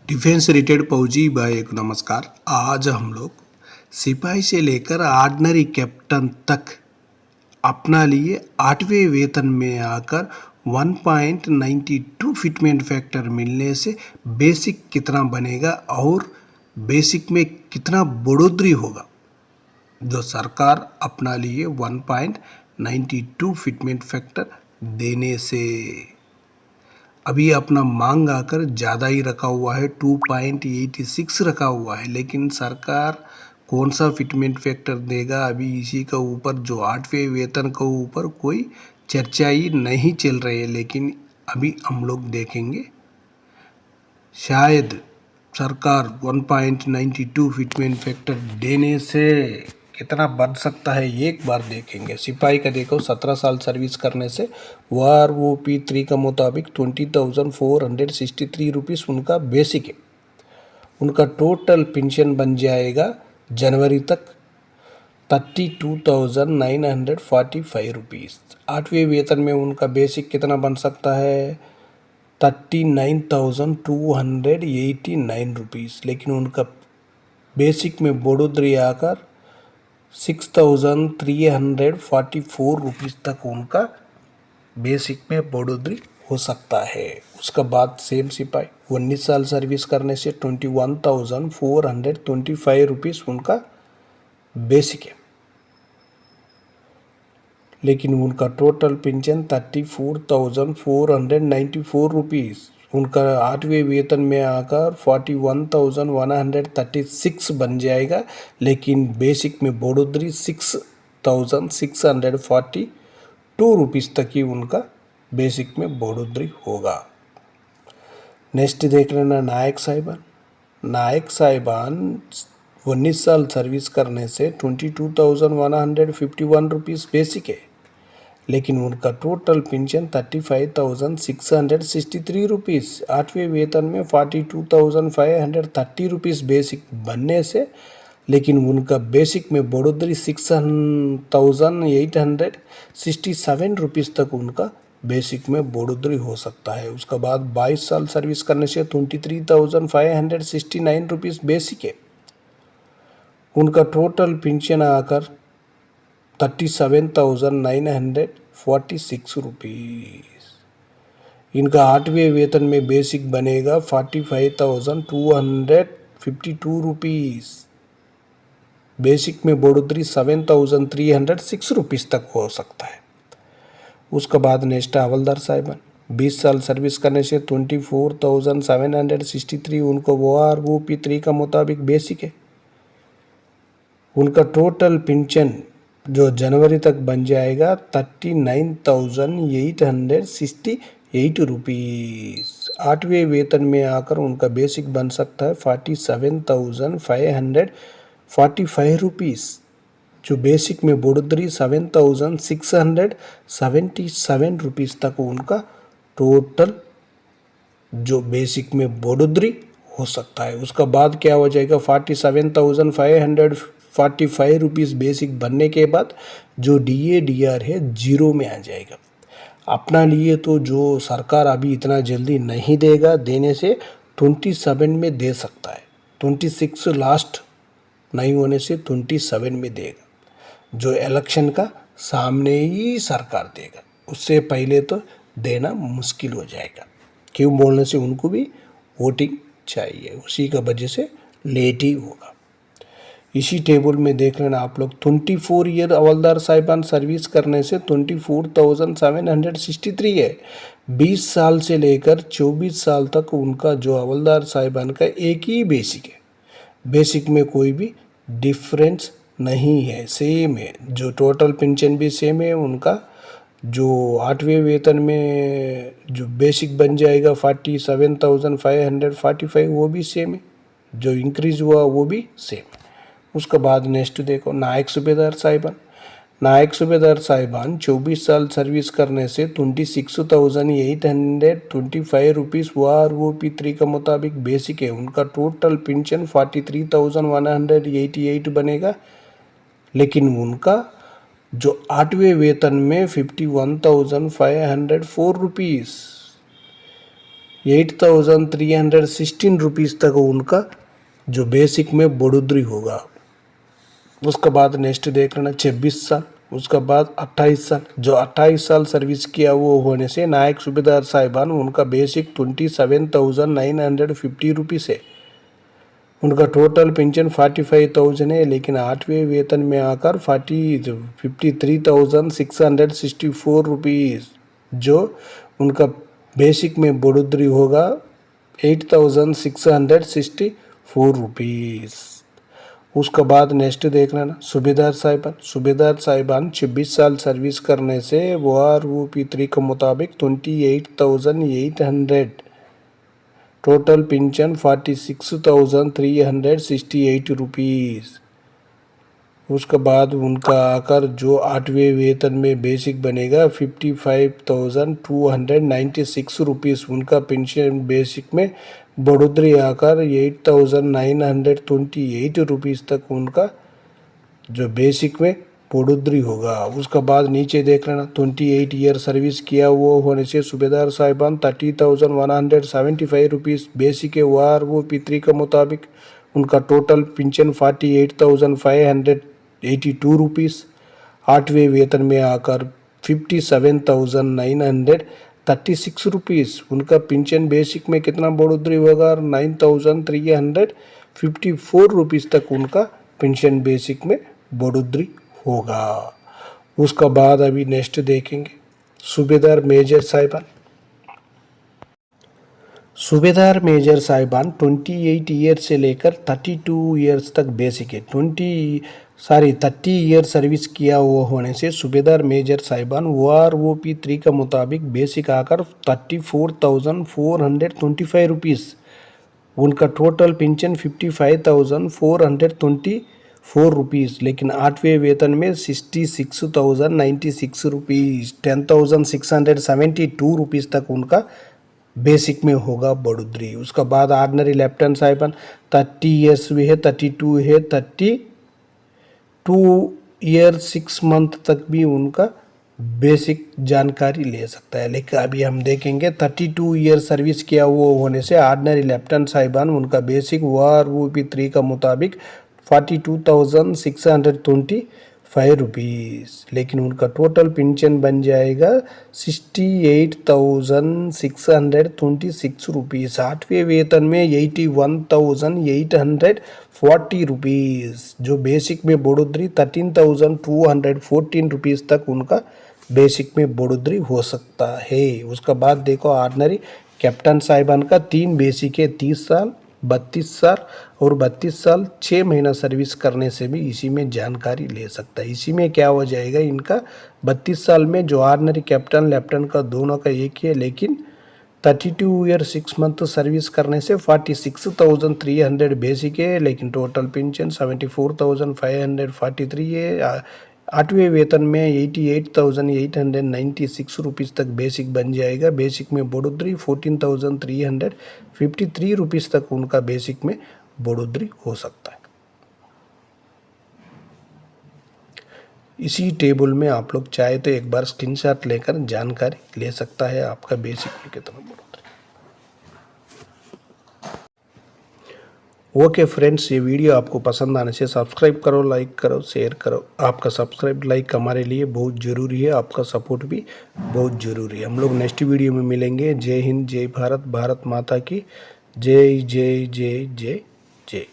Defence रिटेड फौजी भाई को नमस्कार। आज हम लोग सिपाही से लेकर ऑर्डिनरी कैप्टन तक अपना लिए 8वें वेतन में आकर 1.92 फिटमेंट फैक्टर मिलने से बेसिक कितना बनेगा और बेसिक में कितना बढ़ोतरी होगा। जो सरकार अपना लिए 1.92 फिटमेंट फैक्टर देने से अभी अपना मांग आकर ज़्यादा ही रखा हुआ है, 2.86 रखा हुआ है, लेकिन सरकार कौन सा फिटमेंट फैक्टर देगा अभी इसी का ऊपर जो 8वें वेतन के ऊपर कोई चर्चा ही नहीं चल रही है। लेकिन अभी हम लोग देखेंगे शायद सरकार 1.92 फिटमेंट फैक्टर देने से कितना बन सकता है, एक बार देखेंगे। सिपाही का देखो 17 साल सर्विस करने से WROP 3 का मुताबिक 20,463 रुपीज़ उनका बेसिक है। उनका टोटल पेंशन बन जाएगा जनवरी तक 32,945 रुपीज़। 8वें वेतन में उनका बेसिक कितना बन सकता है 39,289 रुपीज़, लेकिन उनका बेसिक में बढ़ोतरी आकर 6,344 रुपीज़ तक उनका बेसिक में बढ़ोतरी हो सकता है। उसका बाद सेम सिपाही 19 साल सर्विस करने से 21,425 रुपीज़ उनका बेसिक है, लेकिन उनका टोटल पेंशन 34,494 रुपीज़। उनका 8वें वेतन में आकर 41,136 बन जाएगा, लेकिन बेसिक में बढ़ोतरी 6,642 रुपीज़ तक ही उनका बेसिक में बढ़ोतरी होगा। नेक्स्ट देख लेना नायक साहिबान। नायक साहिबान 19 साल सर्विस करने से 22,151 रुपीज़ बेसिक है, लेकिन उनका टोटल पेंशन 35,663 रुपीज़। 8वें वेतन में 42,530 रुपीज़ बेसिक बनने से, लेकिन उनका बेसिक में बढ़ोतरी 6,867 रुपीज़ तक उनका बेसिक में बढ़ोतरी हो सकता है। उसका बाद 22 साल सर्विस करने से 23,569 रुपीज़ बेसिक है। उनका टोटल पेंशन आकर 37,946 रुपीज़। इनका 8वें वेतन में बेसिक बनेगा 45,252 रुपीज़। बेसिक में बढ़ोतरी 7,306 रुपीज़ तक हो सकता है। उसके बाद नेक्स्ट हवलदार साहिबान 20 साल सर्विस करने से 24,763 उनको WROP 3 का मुताबिक बेसिक है। उनका टोटल पेंशन जो जनवरी तक बन जाएगा 39,868 रुपीज़। 8वें वेतन में आकर उनका बेसिक बन सकता है 47,545 रुपीज़। जो बेसिक में बढ़ोतरी 7,677 रुपीज़ तक उनका टोटल जो बेसिक में बढ़ोतरी हो सकता है। उसका बाद क्या हो जाएगा 47,545 रुपीज़ बेसिक बनने के बाद जो DADR है जीरो में आ जाएगा। अपना लिए तो जो सरकार अभी इतना जल्दी नहीं देगा, देने से 27 में दे सकता है। 26 लास्ट नहीं होने से 27 में देगा। जो इलेक्शन का सामने ही सरकार देगा, उससे पहले तो देना मुश्किल हो जाएगा। क्यों बोलने से उनको भी वोटिंग चाहिए, उसी का वजह से लेट ही होगा। इसी टेबल में देख लेना आप लोग 24 ईयर हवलदार साहिबान सर्विस करने से 24,763 है। 20 साल से लेकर 24 साल तक उनका जो हवलदार साहिबान का एक ही बेसिक है। बेसिक में कोई भी डिफरेंस नहीं है, सेम है। जो टोटल पेंशन भी सेम है। उनका जो 8वें वेतन में जो बेसिक बन जाएगा 47,545 वो भी सेम है। जो इंक्रीज हुआ वो भी सेम है। उसके बाद नेक्स्ट देखो नायक सूबेदार साहिबान। नायक सूबेदार साहिबान 24 साल सर्विस करने से 26,825 रुपीज़ WROP 3 का मुताबिक बेसिक है। उनका टोटल पेंशन 43,188 बनेगा, लेकिन उनका जो 8वें वेतन में 51,504 रुपीज़। 8,316 रुपीज़ तक उनका जो बेसिक में बढ़ोतरी होगा। उसके बाद नेक्स्ट देख लेना 26 साल, उसके बाद 28 साल। जो 28 साल सर्विस किया वो होने से नायक सूबेदार साहिबान उनका बेसिक 27,950 रुपीज़ है। उनका टोटल पेंशन 45,000 है, लेकिन 8वें वेतन में आकर 53,664 रुपीज़ जो उनका बेसिक में बढ़ोतरी होगा 8,664 रुपीज़। उसके बाद नेक्स्ट देख लेना सूबेदार साहिबान 26 साल सर्विस करने से WROP3 के मुताबिक 28,800, टोटल पेंशन 46,368 रुपीज़। उसके बाद उनका आकर जो 8वें वेतन में बेसिक बनेगा 55,296 रुपीज़। उनका पेंशन बेसिक में बढ़ोतरी आकर 8,928 रुपीज़ तक उनका जो बेसिक में बढ़ोतरी होगा। उसके बाद नीचे देख लेना 28 ईयर सर्विस किया वो होने से सूबेदार साहिबान 30,175 रुपीज़ बेसिक है WROP3 के मुताबिक। उनका टोटल पेंशन 48,582 रुपीज़। 8वें वेतन में आकर 57,936 रुपीज़। उनका पेंशन बेसिक में कितना बढ़ोतरी होगा 9,354 रुपीज़ तक उनका पेंशन बेसिक में बढ़ोतरी होगा। उसका बाद अभी नेक्स्ट देखेंगे सूबेदार मेजर साहिबान 28 ईयर से लेकर 32 ईयर्स तक बेसिक है। 30 ईयर सर्विस किया हुआ होने से सूबेदार मेजर साहिबान WROP3 का मुताबिक बेसिक आकर 34,425 रुपीज़। उनका टोटल पेंशन 55,424 रुपीज़, लेकिन 8वें वेतन में 66,096 रुपीज़, 10,672 रुपीज़ तक उनका बेसिक में होगा बढ़ोतरी। उसका बाद ऑर्डिनरी लेफ्टिनेंट साहिबान 30 ईयर्स भी है, 32 है, 32 ईयर 6 मंथ तक भी उनका बेसिक जानकारी ले सकता है। लेकिन अभी हम देखेंगे 32 ईयर सर्विस किया हुआ होने से ऑर्डिनरी लेफ्टिनेंट साहिबान उनका बेसिक WROP3 का मुताबिक 42,625 रुपीज़, लेकिन उनका टोटल पेंशन बन जाएगा 68,626 रुपीज़। 8वें वेतन में 81,840 रुपीज़, जो बेसिक में बढ़ोतरी 13,214 रुपीज़ तक उनका बेसिक में बढ़ोतरी हो सकता है। उसका बाद देखो ऑर्डिनरी कैप्टन साहिबान का 3 बेसिक है, 30 साल, 32 साल और 32 साल 6 महीना सर्विस करने से भी इसी में जानकारी ले सकता है। इसी में क्या हो जाएगा इनका 32 साल में जो ऑर्डिनरी कैप्टन लेफ्टिनेंट का दोनों का एक ही है, लेकिन 32 ईयर 6 मंथ सर्विस करने से 46,300 बेसिक है, लेकिन टोटल पेंशन 74,543 है। 8वें वेतन में 88,896 रुपीज़ तक बेसिक बन जाएगा। बेसिक में बढ़ोतरी 14,353 रुपीज़ तक उनका बेसिक में बढ़ोतरी हो सकता है। इसी टेबल में आप लोग चाहे तो एक बार स्क्रीनशॉट लेकर जानकारी ले सकता है आपका बेसिक में कितना बढ़ोतरी। ओके फ्रेंड्स, ये वीडियो आपको पसंद आने से सब्सक्राइब करो, लाइक करो, शेयर करो। आपका सब्सक्राइब लाइक हमारे लिए बहुत ज़रूरी है, आपका सपोर्ट भी बहुत ज़रूरी है। हम लोग नेक्स्ट वीडियो में मिलेंगे। जय हिंद, जय भारत, भारत माता की जय जय जय जय जय।